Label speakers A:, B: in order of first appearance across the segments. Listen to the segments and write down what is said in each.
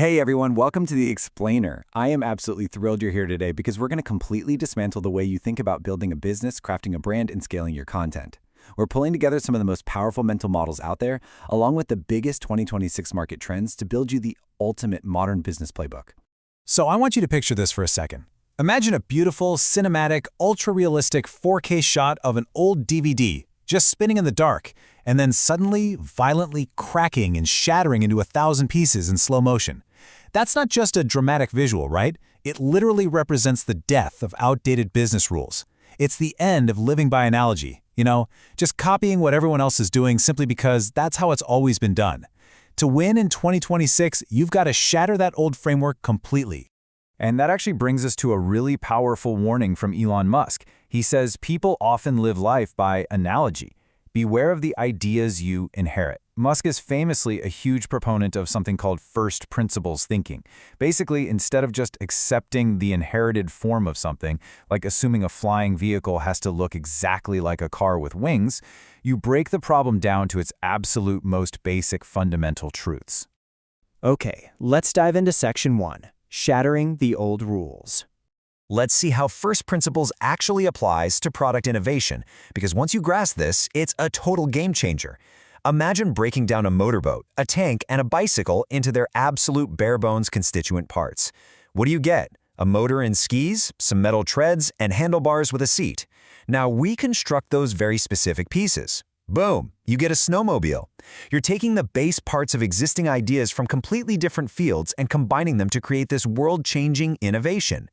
A: Hey everyone, welcome to The Explainer. I am absolutely thrilled you're here today because we're going to completely dismantle the way you think about building a business, crafting a brand, and scaling your content. We're pulling together some of the most powerful mental models out there, along with the biggest 2026 market trends to build you the ultimate modern business playbook.
B: So I want you to picture this for a second. Imagine a beautiful, cinematic, ultra-realistic 4K shot of an old DVD just spinning in the dark, and then suddenly, violently cracking and shattering into 1,000 pieces in slow motion. That's not just a dramatic visual, right? It literally represents the death of outdated business rules. It's the end of living by analogy, just copying what everyone else is doing simply because that's how it's always been done. To win in 2026, you've got to shatter that old framework completely.
A: And that actually brings us to a really powerful warning from Elon Musk. He says people often live life by analogy. Beware of the ideas you inherit. Musk is famously a huge proponent of something called first principles thinking. Basically, instead of just accepting the inherited form of something, like assuming a flying vehicle has to look exactly like a car with wings, you break the problem down to its absolute most basic fundamental truths.
C: Okay, let's dive into Section 1, Shattering the Old Rules.
D: Let's see how first principles actually applies to product innovation, because once you grasp this, it's a total game changer. Imagine breaking down a motorboat, a tank, and a bicycle into their absolute bare-bones constituent parts. What do you get? A motor and skis, some metal treads, and handlebars with a seat. Now we construct those very specific pieces. Boom, you get a snowmobile. You're taking the base parts of existing ideas from completely different fields and combining them to create this world-changing innovation.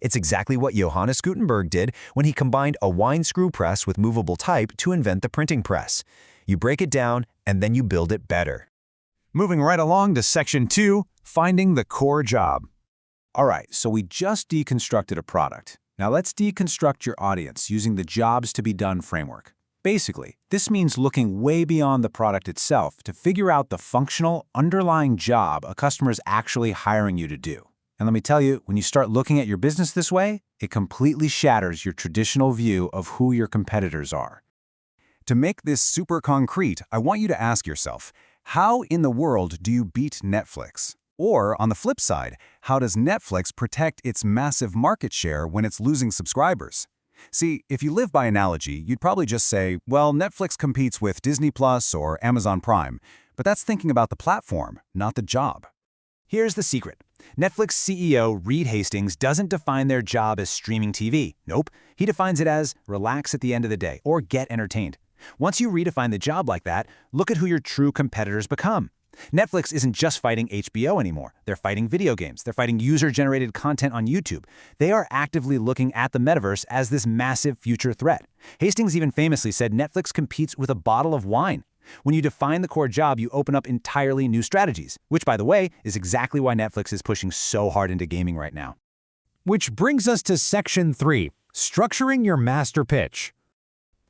D: It's exactly what Johannes Gutenberg did when he combined a wine screw press with movable type to invent the printing press. You break it down, and then you build it better.
B: Moving right along to Section 2, Finding the Core Job. All right, so we just deconstructed a product. Now let's deconstruct your audience using the Jobs to be Done framework. Basically, this means looking way beyond the product itself to figure out the functional, underlying job a customer is actually hiring you to do. And let me tell you, when you start looking at your business this way, it completely shatters your traditional view of who your competitors are.
E: To make this super concrete, I want you to ask yourself, how in the world do you beat Netflix? Or, on the flip side, how does Netflix protect its massive market share when it's losing subscribers? See, if you live by analogy, you'd probably just say, well, Netflix competes with Disney Plus or Amazon Prime, but that's thinking about the platform, not the job.
B: Here's the secret. Netflix CEO Reed Hastings doesn't define their job as streaming TV. Nope, he defines it as relax at the end of the day or get entertained. Once you redefine the job like that, look at who your true competitors become. Netflix isn't just fighting HBO anymore. They're fighting video games. They're fighting user-generated content on YouTube. They are actively looking at the metaverse as this massive future threat. Hastings even famously said Netflix competes with a bottle of wine. When you define the core job, you open up entirely new strategies, which, by the way, is exactly why Netflix is pushing so hard into gaming right now.
F: Which brings us to Section 3, Structuring Your Master Pitch.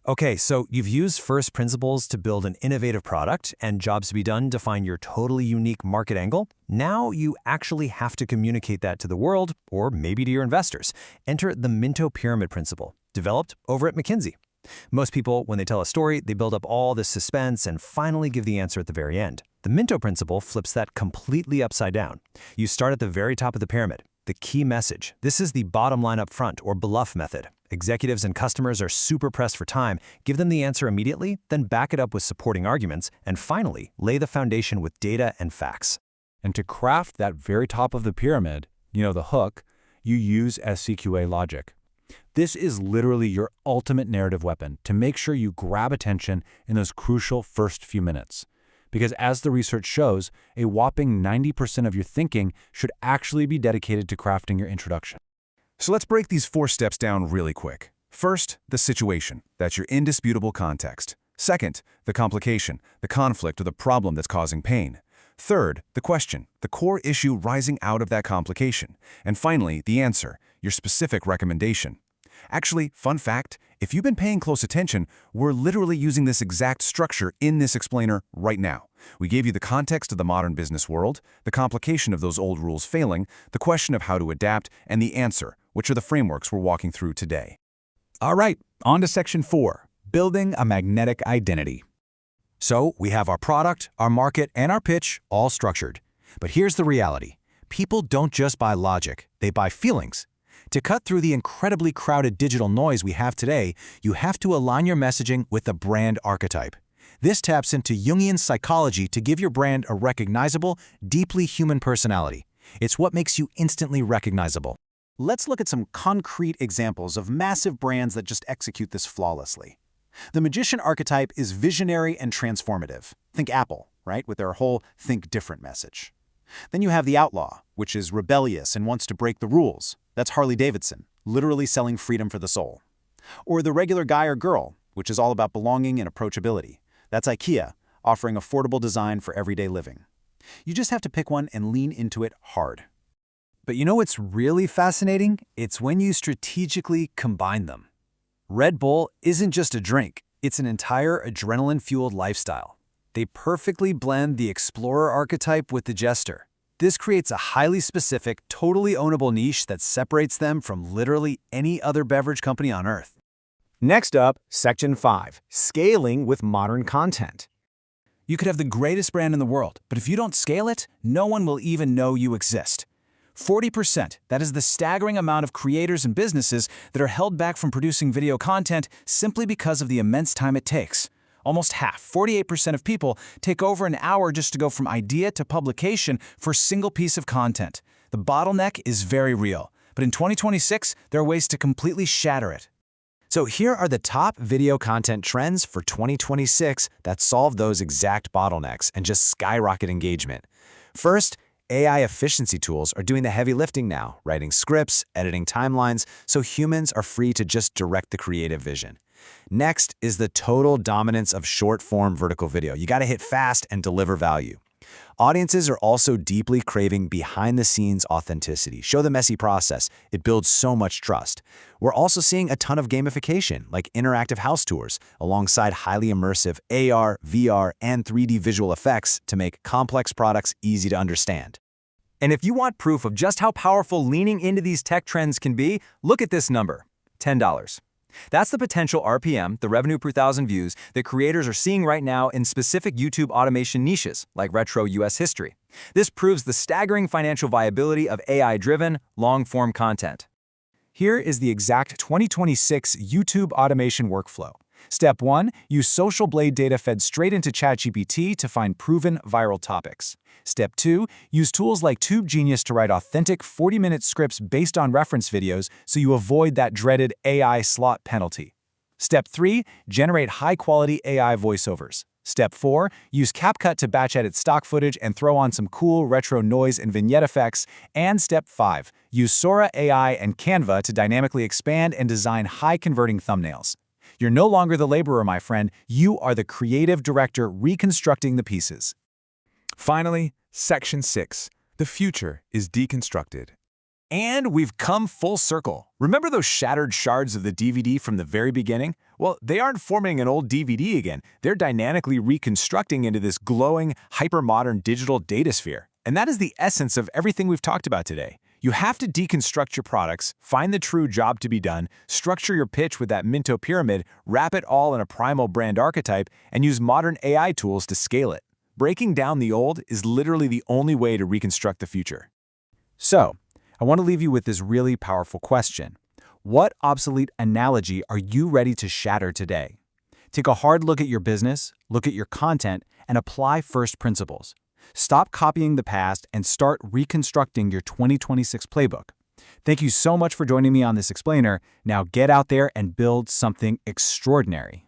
D: Okay, so you've used first principles to build an innovative product and Jobs to be Done to find your totally unique market angle. Now you actually have to communicate that to the world, or maybe to your investors. Enter the Minto Pyramid principle, developed over at McKinsey. Most people, when they tell a story, they build up all this suspense and finally give the answer at the very end. The Minto principle flips that completely upside down. You start at the very top of the pyramid. The key message. This is the bottom line up front, or bluff method. Executives and customers are super pressed for time. Give them the answer immediately, then back it up with supporting arguments, and finally, lay the foundation with data and facts.
A: And to craft that very top of the pyramid, the hook, you use SCQA logic. This is literally your ultimate narrative weapon to make sure you grab attention in those crucial first few minutes. Because as the research shows, a whopping 90% of your thinking should actually be dedicated to crafting your introduction.
E: So let's break these 4 steps down really quick. First, the situation. That's your indisputable context. Second, the complication, the conflict or the problem that's causing pain. Third, the question, the core issue rising out of that complication. And finally, the answer, your specific recommendation. Actually, fun fact, if you've been paying close attention, we're literally using this exact structure in this explainer right now. We gave you the context of the modern business world, the complication of those old rules failing, the question of how to adapt, and the answer, which are the frameworks we're walking through today.
B: All right, on to Section 4, Building a Magnetic Identity. So we have our product, our market, and our pitch all structured. But here's the reality. People don't just buy logic, they buy feelings. To cut through the incredibly crowded digital noise we have today, you have to align your messaging with a brand archetype. This taps into Jungian psychology to give your brand a recognizable, deeply human personality. It's what makes you instantly recognizable. Let's look at some concrete examples of massive brands that just execute this flawlessly. The magician archetype is visionary and transformative. Think Apple, right, with their whole think different message. Then you have the outlaw, which is rebellious and wants to break the rules. That's Harley-Davidson, literally selling freedom for the soul. Or the regular guy or girl, which is all about belonging and approachability. That's IKEA, offering affordable design for everyday living. You just have to pick one and lean into it hard.
A: But you know what's really fascinating? It's when you strategically combine them. Red Bull isn't just a drink, it's an entire adrenaline-fueled lifestyle. They perfectly blend the explorer archetype with the jester. This creates a highly specific, totally ownable niche that separates them from literally any other beverage company on Earth.
C: Next up, Section 5, Scaling with Modern Content.
B: You could have the greatest brand in the world, but if you don't scale it, no one will even know you exist. 40%, that is the staggering amount of creators and businesses that are held back from producing video content simply because of the immense time it takes. Almost half, 48% of people, take over an hour just to go from idea to publication for a single piece of content. The bottleneck is very real, but in 2026, there are ways to completely shatter it.
C: So here are the top video content trends for 2026 that solve those exact bottlenecks and just skyrocket engagement. First, AI efficiency tools are doing the heavy lifting now, writing scripts, editing timelines, so humans are free to just direct the creative vision. Next is the total dominance of short-form vertical video. You gotta hit fast and deliver value. Audiences are also deeply craving behind-the-scenes authenticity. Show the messy process. It builds so much trust. We're also seeing a ton of gamification, like interactive house tours, alongside highly immersive AR, VR, and 3D visual effects to make complex products easy to understand.
A: And if you want proof of just how powerful leaning into these tech trends can be, look at this number, $10. That's the potential RPM, the revenue per thousand views, that creators are seeing right now in specific YouTube automation niches, like retro US history. This proves the staggering financial viability of AI-driven, long-form content. Here is the exact 2026 YouTube automation workflow. Step 1, use Social Blade data fed straight into ChatGPT to find proven viral topics. Step 2, use tools like TubeGenius to write authentic 40-minute scripts based on reference videos so you avoid that dreaded AI slot penalty. Step 3, generate high-quality AI voiceovers. Step 4, use CapCut to batch edit stock footage and throw on some cool retro noise and vignette effects. And Step 5, use Sora AI and Canva to dynamically expand and design high-converting thumbnails. You're no longer the laborer, my friend. You are the creative director reconstructing the pieces.
E: Finally, Section 6. The future is deconstructed.
A: And we've come full circle. Remember those shattered shards of the DVD from the very beginning? Well, they aren't forming an old DVD again. They're dynamically reconstructing into this glowing, hyper-modern digital datasphere. And that is the essence of everything we've talked about today. You have to deconstruct your products, find the true job to be done, structure your pitch with that Minto Pyramid, wrap it all in a primal brand archetype, and use modern AI tools to scale it. Breaking down the old is literally the only way to reconstruct the future. So, I want to leave you with this really powerful question. What obsolete analogy are you ready to shatter today? Take a hard look at your business, look at your content, and apply first principles. Stop copying the past and start reconstructing your 2026 playbook. Thank you so much for joining me on this explainer. Now get out there and build something extraordinary.